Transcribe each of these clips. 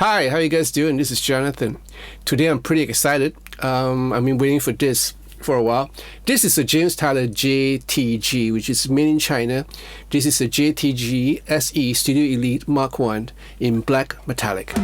Hi, how you guys doing? This is Jonathan. Today I'm pretty excited. I've been waiting for this for a while. This is a James Tyler JTG, which is made in China. This is a JTG SE Studio Elite Mark I in black metallic.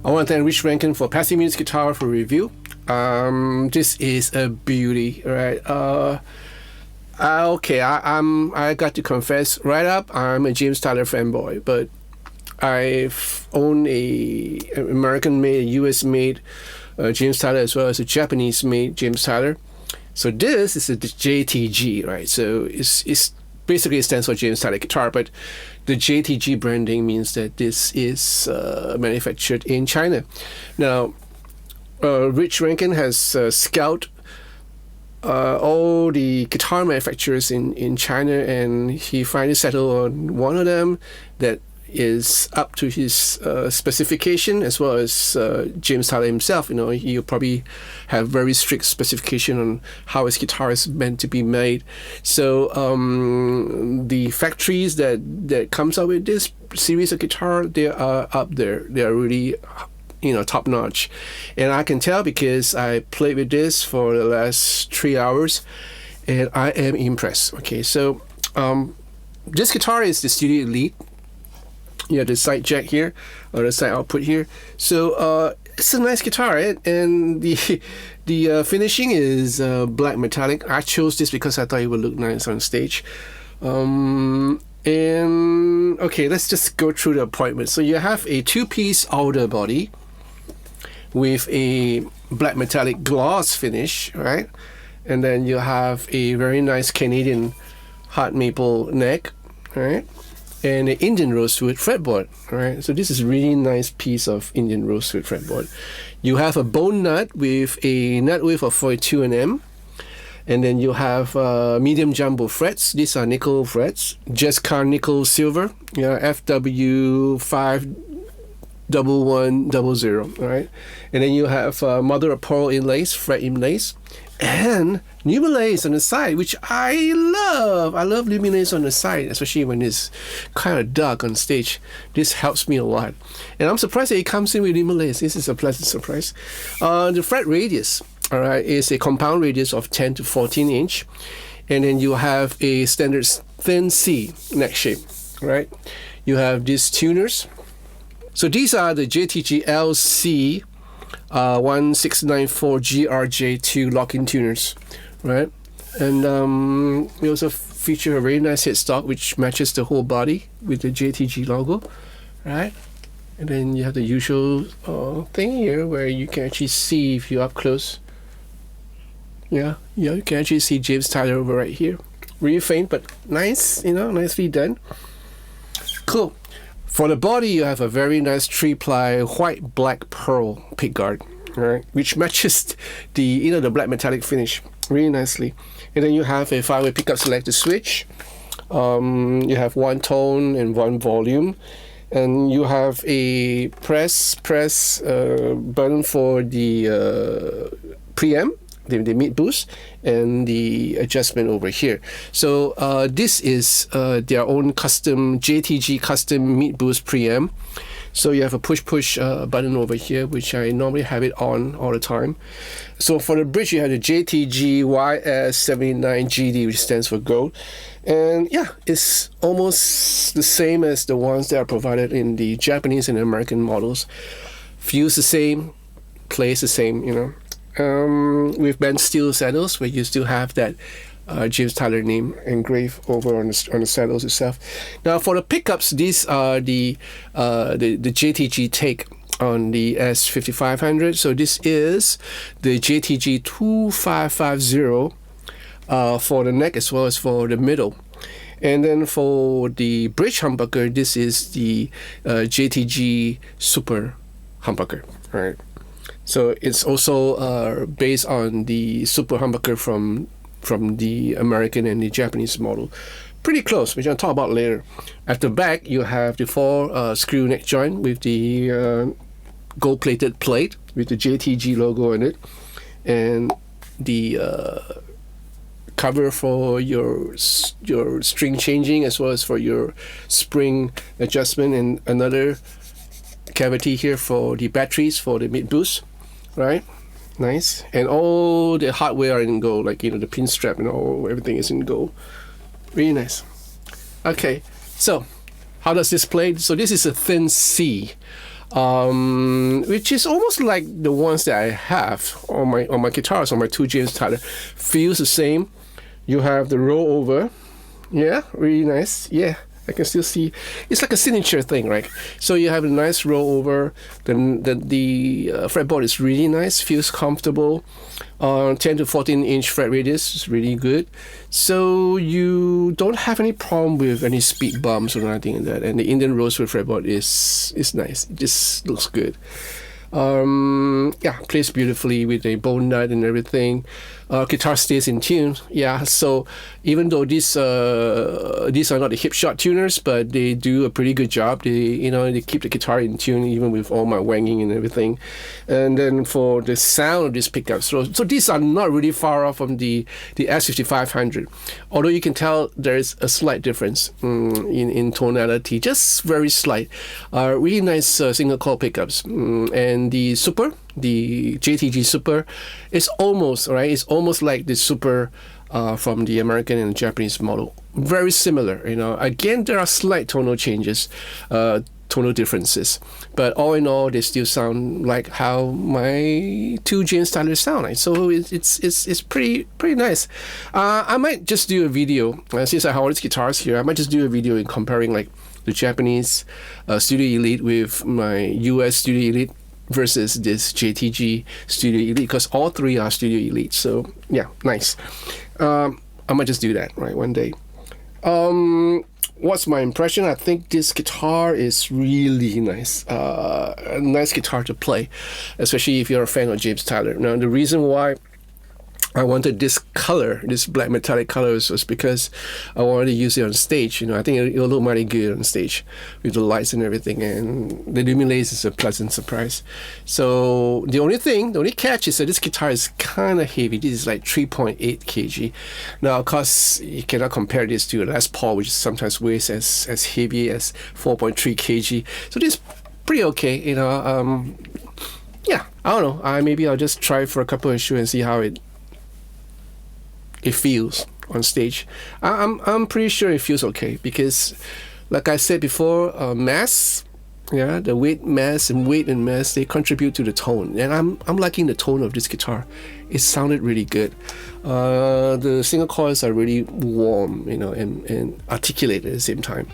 I want to thank Rich Renken for passing me this guitar for review. This is a beauty, right? Okay, I got to confess right up, I'm a James Tyler fanboy, but I've owned a American-made, US-made James Tyler, as well as a Japanese-made James Tyler. So this is a JTG, right? So it's basically, it stands for James Tyler guitar, but the JTG branding means that this is manufactured in China. Now, Rich Renken has scouted all the guitar manufacturers in China, and he finally settled on one of them that is up to his specification, as well as James Tyler himself. You know, he'll probably have very strict specification on how his guitar is meant to be made. So the factories that comes out with this series of guitar, they are up there. They are really, you know, top notch, and I can tell because I played with this for the last 3 hours, and I am impressed. Okay, so this guitar is the Studio Elite. You have the side jack here, or the side output here. So it's a nice guitar, right? And the finishing is black metallic. I chose this because I thought it would look nice on stage. And okay, let's just go through the appointment. So you have a two-piece outer body with a black metallic gloss finish, right? And then you have a very nice Canadian hard maple neck, right? And an Indian rosewood fretboard, right? So this is a really nice piece of Indian rosewood fretboard. You have a bone nut with a nut width of 42 nm, and then you have medium jumbo frets. These are nickel frets, Jessica nickel silver, FW51100, right? And then you have mother of pearl inlays, fret inlays, and Luminlays on the side, which I love. I love Luminlays on the side, especially when it's kind of dark on stage. This helps me a lot. And I'm surprised that it comes in with Luminlays. This is a pleasant surprise. The fret radius, all right, is a compound radius of 10 to 14 inch. And then you have a standard thin C neck shape, right? You have these tuners. So these are the JTG LC 1694 GRJ2 lock-in tuners, right? And we also feature a very nice headstock which matches the whole body with the JTG logo, right? And then you have the usual thing here where you can actually see, if you're up close, yeah, you can actually see James Tyler over right here. Really faint, but nice, you know, nicely done. Cool. For the body, you have a very nice 3-ply white black pearl pickguard, right, which matches the, you know, the black metallic finish really nicely. And then you have a 5-way pickup selector switch. You have one tone and one volume, and you have a press button for the preamp, the mid boost, and the adjustment over here. So this is their own custom JTG custom mid boost preamp. So you have a push button over here, which I normally have it on all the time. So for the bridge, you have the JTG YS79GD, which stands for gold. And yeah, it's almost the same as the ones that are provided in the Japanese and American models. Feels the same, plays the same, you know. With bent steel saddles, where you still have that James Tyler name engraved over on the saddles itself. Now for the pickups, these are the JTG take on the S5500. So this is the JTG 2550 for the neck as well as for the middle. And then for the bridge humbucker, this is the JTG Super humbucker, right? So it's also based on the Super humbucker from the American and the Japanese model. Pretty close, which I'll talk about later. At the back, you have the 4 screw neck joint with the gold-plated plate with the JTG logo on it, and the cover for your string changing as well as for your spring adjustment, and another cavity here for the batteries for the mid boost. Right, nice. And all the hardware are in gold, like, you know, the pin strap and all, everything is in gold. Really nice. Okay, so how does this play? So this is a thin C. which is almost like the ones that I have on my guitars, on my two James Tyler. Feels the same. You have the rollover. Yeah, really nice. Yeah, I can still see. It's like a signature thing, right? So you have a nice rollover. The fretboard is really nice. Feels comfortable. 10 to 14 inch fret radius is really good. So you don't have any problem with any speed bumps or anything like that. And the Indian Rosewood fretboard is nice. It just looks good. Yeah, plays beautifully with a bone nut and everything. Guitar stays in tune. Yeah, so even though these are not the hip shot tuners, but they do a pretty good job. They keep the guitar in tune even with all my wanging and everything. And then for the sound of these pickups, so these are not really far off from the S5500, although you can tell there is a slight difference in tonality, just very slight. Really nice single coil pickups, and the JTG Super is almost like the Super from the American and Japanese model. Very similar, Again, there are slight tonal changes, tonal differences, but all in all, they still sound like how my two James Tyler sound like. So it's pretty nice. I might just do a video since I have all these guitars here. I might just do a video in comparing like the Japanese Studio Elite with my US Studio Elite versus this JTG Studio Elite, because all three are Studio Elite. So yeah, nice. I might just do that one day. What's my impression? I think this guitar is really nice. A nice guitar to play, especially if you're a fan of James Tyler. Now, the reason why I wanted this color, this black metallic color, was because I wanted to use it on stage. I think it'll look mighty good on stage with the lights and everything. And the Luminlay is a pleasant surprise. So the only catch is that this guitar is kind of heavy. This is like 3.8 kg. Now, of course, you cannot compare this to a Les Paul, which sometimes weighs as heavy as 4.3 kg. So this is pretty okay. Yeah, I don't know. Maybe I'll just try for a couple of shows and see how it feels on stage. I'm pretty sure it feels okay because, like I said before, mass, the weight, mass, they contribute to the tone, and I'm liking the tone of this guitar. It sounded really good. The single coils are really warm, and articulate at the same time.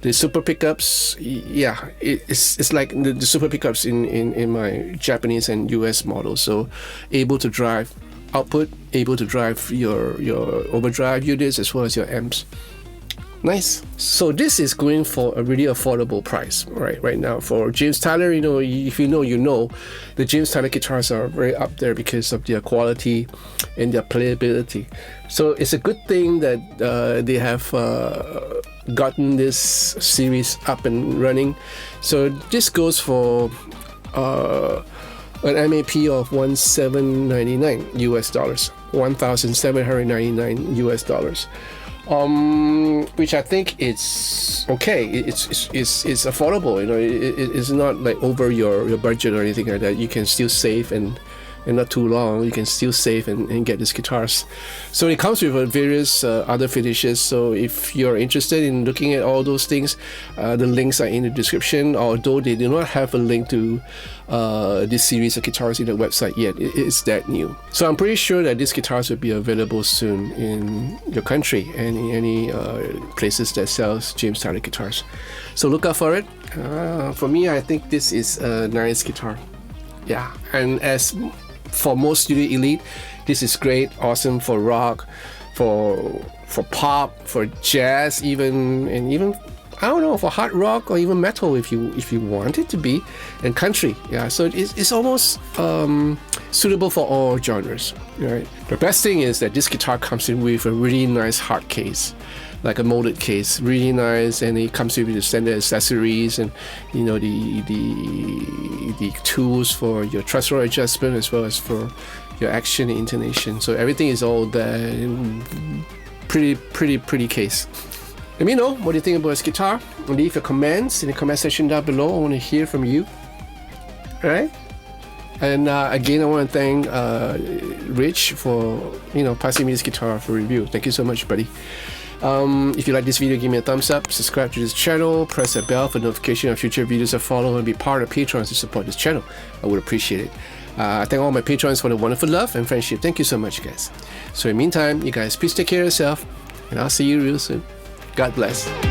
The super pickups, it's like the super pickups in my Japanese and US models. So able to drive output, able to drive your overdrive units as well as your amps. Nice. So this is going for a really affordable price right now for James Tyler. If you know, the James Tyler guitars are very up there because of their quality and their playability. So it's a good thing that they have gotten this series up and running. So this goes for an MAP of $1,799 US, $1,799 US, which I think it's okay. It's affordable. It's not like over your budget or anything like that. You can still save and not too long. You can still save and get these guitars. So it comes with various other finishes. So if you're interested in looking at all those things, the links are in the description. Although they do not have a link to this series of guitars in the website yet. It's that new. So I'm pretty sure that these guitars will be available soon in your country and in any places that sells James Tyler guitars. So look out for it. For me, I think this is a nice guitar. Yeah, and as for most Studio Elite, this is great, awesome for rock, for pop, for jazz, even I don't know, for hard rock or even metal if you want it to be, and country. Yeah, so it's almost suitable for all genres. Right. The best thing is that this guitar comes in with a really nice hard case, like a molded case, really nice, and it comes with the standard accessories and the tools for your truss rod adjustment as well as for your action and intonation. So everything is all there. Pretty case. Let me know what you think about this guitar. Leave your comments in the comment section down below. I want to hear from you. All right. And again, I want to thank Rich for passing me this guitar for review. Thank you so much, buddy. If you like this video, give me a thumbs up, subscribe to this channel, press the bell for notification of future videos I follow, and be part of Patreon to support this channel. I would appreciate it. I thank all my patrons for the wonderful love and friendship. Thank you so much, guys. So in the meantime, you guys please take care of yourself, and I'll see you real soon. God bless.